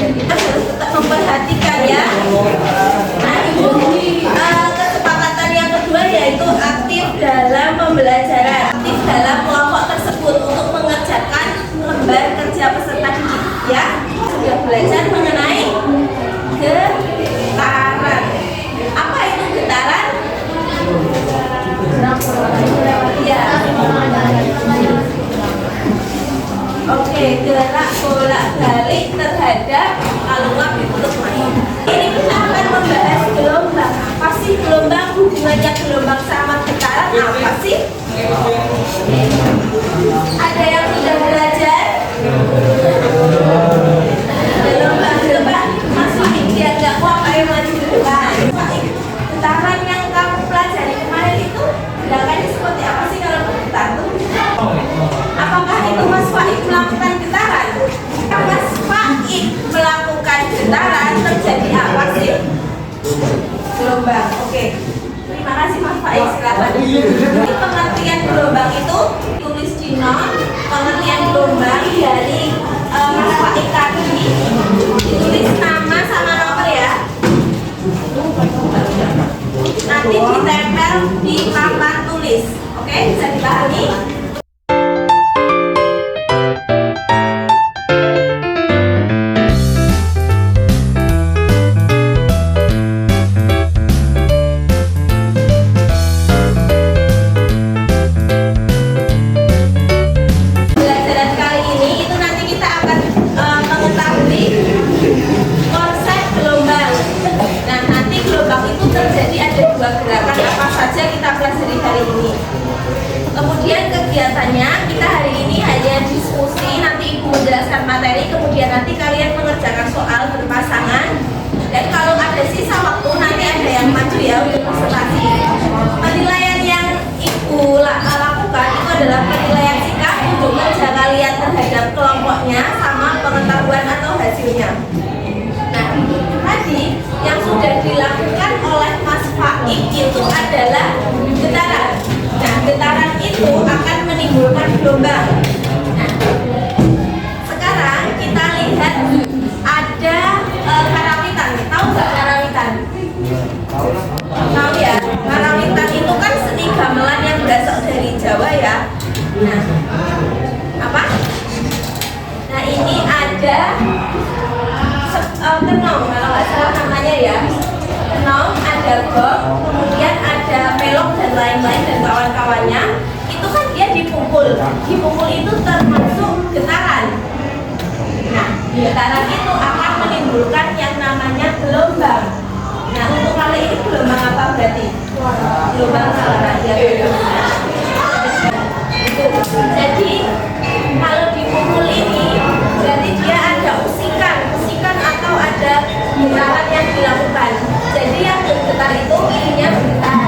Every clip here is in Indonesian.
Kita harus tetap memperhatikan ya. Nah itu kesepakatan yang kedua yaitu aktif dalam pembelajaran, aktif dalam kelompok tersebut untuk mengerjakan lembar kerja peserta didik ya. Sudah belajar mengenai getaran. Apa itu getaran? Ya. Oke, gerak bolak-balik terhadap aluan bentuk main. Ini kita akan membahas gelombang. Apa sih gelombang? Hubungannya gelombang sama getaran apa sih? Ada yang sudah belajar? Gelombang, Mas Fahim dia nggak kuat kayak maju ke depan. Getaran yang kamu pelajari kemarin itu gerakannya seperti apa sih kalau bergetar tuh? Apakah itu Mas Fahim melakukan getaran? Kalau Mas Fahim melakukan getaran terjadi apa sih? Gelombang. Oke. Terima kasih Mas Fahim, silakan. Ini pengertian gelombang itu tulis di not. Pengertian gelombang dari Mas Fahim tadi ditulis nama sama nomor ya. Nanti ditempel di papan tulis. Oke, bisa dipahami? Pelajaran kali ini itu nanti kita akan mengetahui konsep gelombang. Nah, nanti gelombang itu terjadi ada dua gerakan apa saja kita pelajari hari ini. Kemudian kegiatannya kita hari ini hanya diskusi, nanti Ibu menjelaskan materi, kemudian nanti kalian mengerjakan soal berpasangan. Dan kalau ada sisa waktu nanti ada yang maju ya untuk presentasi. Penilaian yang Ibu lakukan itu adalah penilaian sikap untuk kerja kalian terhadap kelompoknya sama pengetahuan atau hasilnya. Nah, tadi yang sudah dilakukan oleh Mas Fahim itu adalah getaran. Nah, getaran itu akan menimbulkan gelombang. Nah, sekarang kita lihat ada karawitan. Tahu nggak karawitan? Tahu ya? Karawitan itu kan seni gamelan yang berasal dari Jawa ya. Nah, apa? Nah, ini ada kenong, kalau nggak salah namanya ya. Kenong, ada gong, kemudian ada pelok dan lain-lain dan kawan-kawannya. Itu kan dia dipukul. Dipukul itu termasuk getaran. Nah, getaran itu akan menimbulkan yang namanya gelombang. Nah, untuk kali ini gelombang apa berarti? Gelombang suara ya. Jadi kalau dipukul ini berarti dia ada usikan atau ada getaran yang dilakukan. Jadi yang bergetar itu ininya bergetar.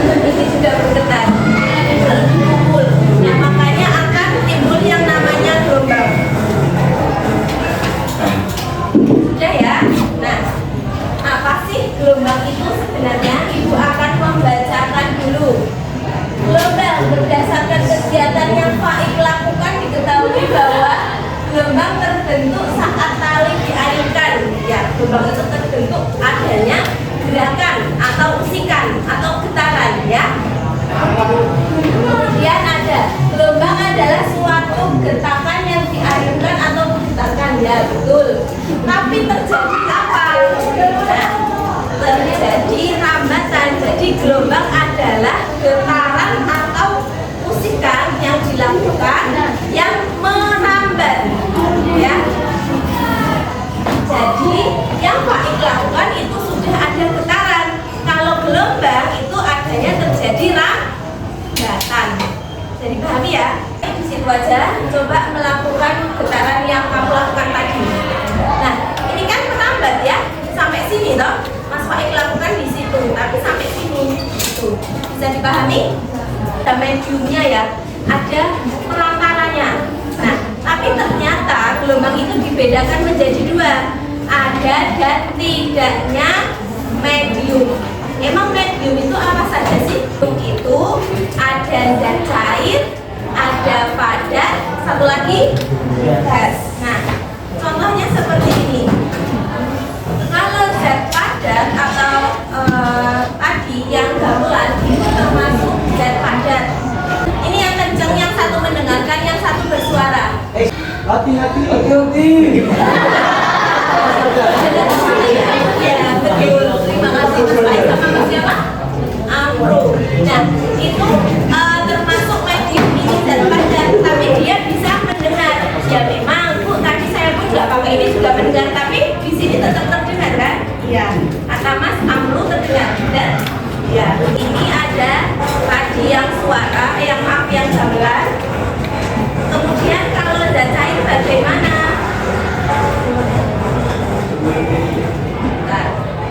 Ini juga bergetar. Ini kalau dipukul. Nah, makanya akan timbul yang namanya gelombang. Sudah ya? Nah, apa sih gelombang itu sebenarnya? Ibu akan membacakan dulu. Gelombang berdasarkan kegiatan yang Fahim lakukan diketahui bahwa gelombang terbentuk saat tali dialirkan. Ya, gelombang itu terbentuk adanya gerakan atau usikan atau getaran ya. Kemudian ada gelombang adalah suatu getakan yang dialirkan atau digetarkan ya, betul. Tapi terjadi apa? Nah, terjadi rambatan. Jadi gelombang adalah getaran atau usikan yang dilakukan yang merambat ya. Jadi yang Fahim lakukan itu sudah ada getaran. Kalau gelombang itu adanya terjadi rambatan. Jadi pahami ya? Di situ aja coba melakukan getaran yang kamu lakukan tadi. Nah, ini kan merambat ya. Sampai sini toh. Mas Fahim lakukan di situ, tapi sampai sini itu. Bisa dipahami? Ada mediumnya ya. Ada perantaranya. Nah, tapi ternyata gelombang itu dibedakan menjadi dua. Ada dan tidaknya medium. Emang medium itu apa saja sih? Itu ada zat cair, ada padat, Hati-hati. Ya, betul. Terima kasih Mas Baik sama Mas siapa? Amro. Nah, itu termasuk medium ini dan padat, tapi dia bisa mendengar. Ya memang Bu, tadi saya pun nggak pakai ini juga mendengar, tapi di sini tetap terdengar kan? Ya. Kata Mas Amro terdengar. Dan ya, ini ada tadi yang suara, yang gamelan. Kemudian kalau zat cair bagaimana?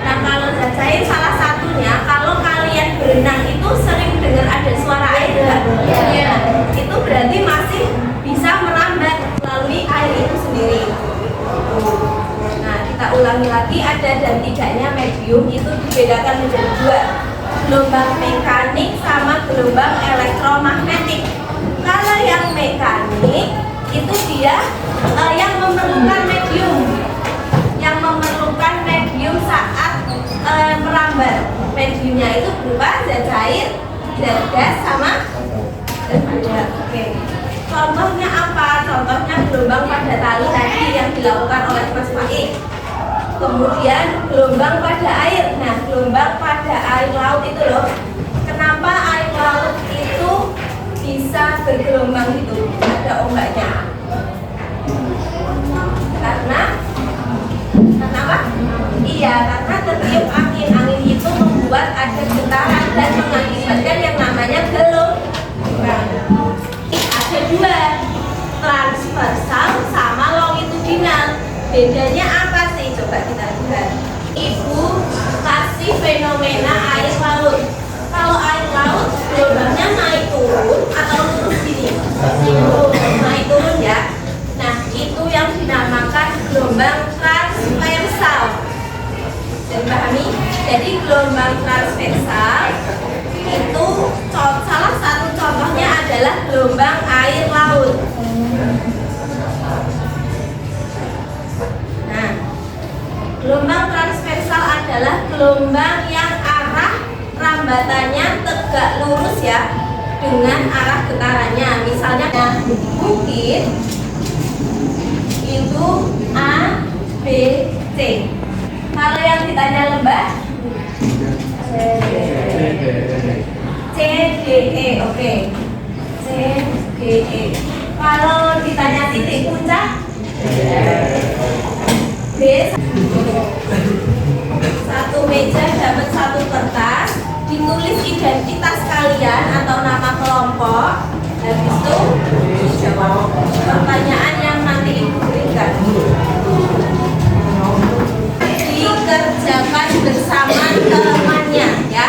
Nah, kalau zat cair salah satunya, kalau kalian berenang itu sering dengar ada suara air nggak? Ya. Itu berarti masih bisa merambat melalui air itu sendiri. Nah, kita ulangi lagi, ada dan tidaknya medium itu dibedakan menjadi dua, gelombang mekanik sama gelombang elektromagnetik. Kalau yang mekanik itu dia yang memerlukan medium saat merambat. Mediumnya itu berupa zat cair, zat gas sama zat padat. Oke. Contohnya apa? Contohnya gelombang pada tali tadi yang dilakukan oleh Mas Faik. Kemudian gelombang pada air. Nah, gelombang pada air laut itu loh. Kenapa air laut itu bisa bergelombang itu? Ada ombaknya. Karena apa? Iya, karena tertiup angin. Angin itu membuat ada getaran dan mengakibatkan yang namanya gelombang. Ada dua, transversal sama longitudinal. Bedanya apa sih? Coba kita lihat. Ibu kasih fenomena air laut. Kalau air laut gelombangnya naik turun atau lurus gini? Naik turun ya. Nah, itu yang dinamakan gelombang transversal. Dipahami? Jadi gelombang transversal itu salah satu contohnya adalah gelombang air laut. Nah, gelombang transversal adalah gelombang yang arah rambatannya tegak lurus ya, dengan arah getarannya. Misalnya bukit itu A, B, C. Kalau yang ditanya lembah C, D, E, oke. C, D, E. Kalau ditanya titik puncak B. Satu meja dapat satu kertas, ditulis identitas kalian atau nama kelompok. Habis itu dijawab pertanyaan yang nanti ibu berikan. Dikerjakan bersama temannya ya.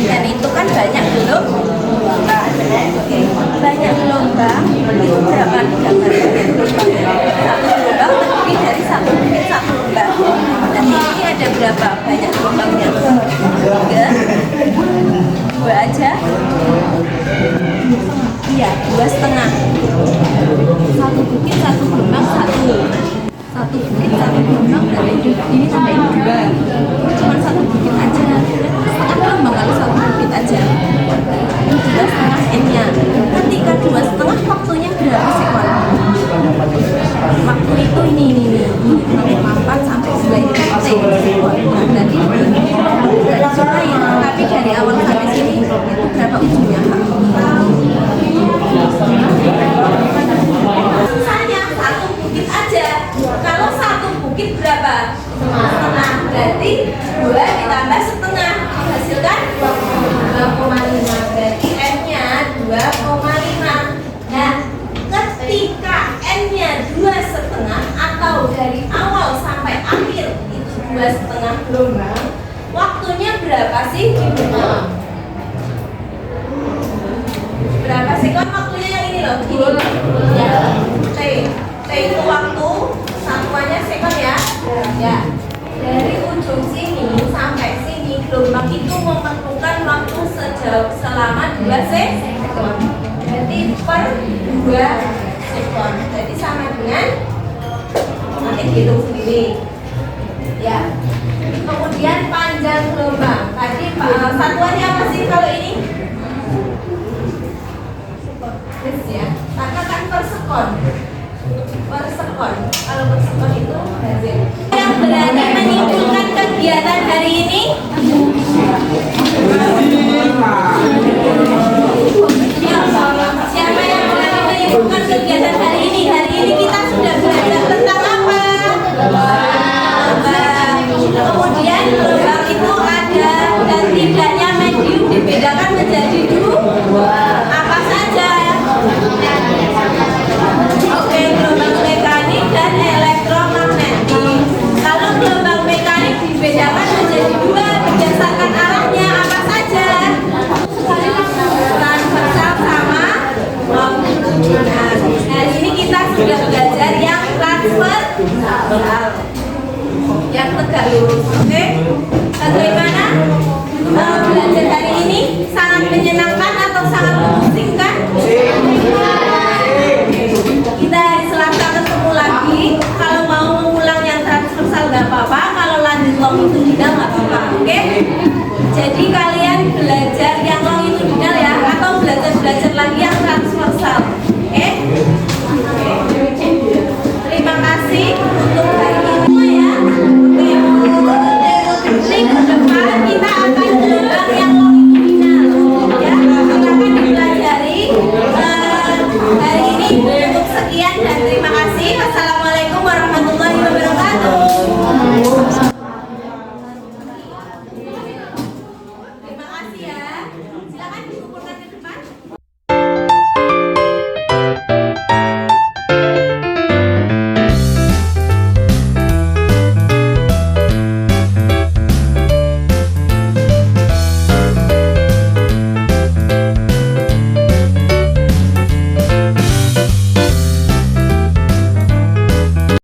Dan itu kan banyak gelombang. Banyak gelombang itu berapa digambar? Satu gelombang terdiri dari satu bukit satu lembah. Dan ini ada berapa banyak gelombangnya? Dua aja? Iya, 2,5. Satu bukit satu gelombang satu. Satu bukit satu gelombang dari ini sampai dua. Cuma satu bukit aja. Setengah gelombang kalau satu bukit aja. Ini 2,5 N-nya. Ketika 2,5 waktunya berapa sekon? Waktu itu ini 4 sampai 9 sekon. Nah, berarti nggak disukain. Tapi dari awal sampai sini itu berapa ujungnya? Susahnya satu bukit aja. Kalau satu bukit berapa? Setengah. Berarti 2 ditambah setengah menghasilkan 2,5. Berarti N-nya 2,5. Nah, ketika N-nya 2,5 atau dari awal sampai akhir itu 2,5 gelombang, waktunya berapa sih dibentuk? Berapa sekon waktunya yang ini loh? Gini. Ya. T selama 2 sekon. Berarti per 2 sekon. Jadi sama dengan nanti hitung sendiri. Ya. Kemudian panjang gelombang. Tadi satuannya apa sih kalau ini? Ya. Katakan per sekon. Per sekon. Kalau per sekon itu hasil. Yang berani menyimpulkan kegiatan hari ini? Siapa yang berani menyimpulkan kegiatan hari ini? Hari ini kita sudah belajar tentang apa? Kemudian gelombang itu ada dan tidaknya medium dibedakan menjadi 2. Apa saja? Oke, gelombang mekanik dan elektromagnetik. Kalau gelombang mekanik dibedakan menjadi 2 berdasarkan arahnya apa saja? Transversal sama longitudinal. Nah, ini kita sudah belajar yang transversal, yang tegak lurus. Oke?